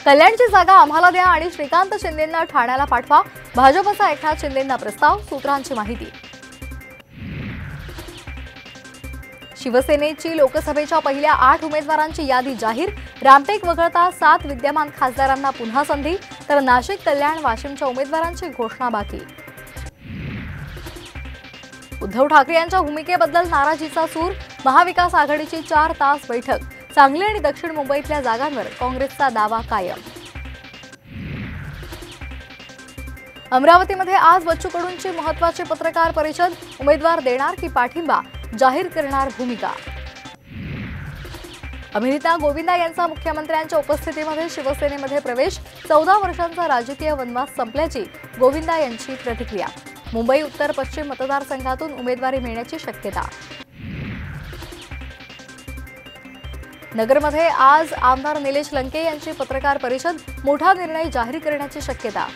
कल्याणची जागा आम्हाला द्या आणि श्रीकांत शिंदेंना ठाण्याला पाठवा, भाजपचा एकनाथ शिंदेंना प्रस्ताव, सूत्रांची माहिती। शिवसेनेची लोकसभेच्या पहिल्या 8 उमेदवारांची यादी जाहीर, रामटेक वगळता 7 विद्यमान खासदारांना पुन्हा संधी, तर नाशिक, कल्याण, वाशिमच्या उमेदवारांची घोषणा बाकी। उद्धव ठाकरे यांच्या भूमिकेबद्दल नाराजीचा सूर, महाविकास आघाडीची 4 तास बैठक, सांगली आणि दक्षिण मुंबईतल्या जागांवर काँग्रेसचा दावा कायम। अमरावतीमध्ये आज बच्चू कडूंची महत्त्वाची पत्रकार परिषद, उमेदवार देणार की पाठिंबा, जाहीर करणार भूमिका। अभिनेता गोविंदा यांचा मुख्यमंत्र्यांच्या उपस्थितीमध्ये शिवसेनेमध्ये प्रवेश, 14 वर्षांचा राजकीय वनवास संपल्याची गोविंदा यांची प्रतिक्रिया। मुंबई उत्तर पश्चिम मतदारसंघातून उमेदवारी मिळण्याची शक्यता। नगरमध्ये आज आमदार निलेश लंके यांची पत्रकार परिषद, मोठा निर्णय जाहीर करण्याची शक्यता।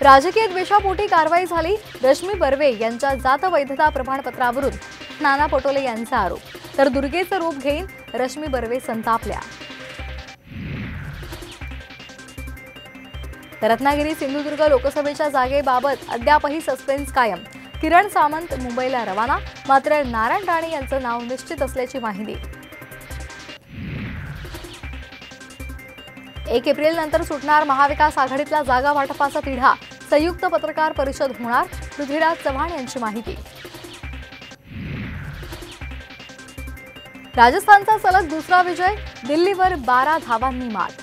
राजकीय द्वेषापोटी कारवाई झाली, रश्मी बर्वे यांच्या जात वैधता प्रमाणपत्रावरून नाना पटोले यांचा आरोप, तर दुर्गेचं रूप घेईन रश्मी बर्वे संतापल्या। रत्नागिरी सिंधुदुर्ग लोकसभेच्या जागेबाबत अद्यापही सस्पेन्स कायम, किरण सामंत मुंबईला रवाना, मात्र नारायण राणे यांचं नाव निश्चित असल्याची माहिती। 1 एप्रिल नंतर सुटणार महाविकास आघाडीतला जागा वाटपाचा तिढा, संयुक्त पत्रकार परिषद होणार, पृथ्वीराज चव्हाण यांची माहिती। राजस्थानचा सलग दुसरा विजय, दिल्लीवर 12 धावांनी मात।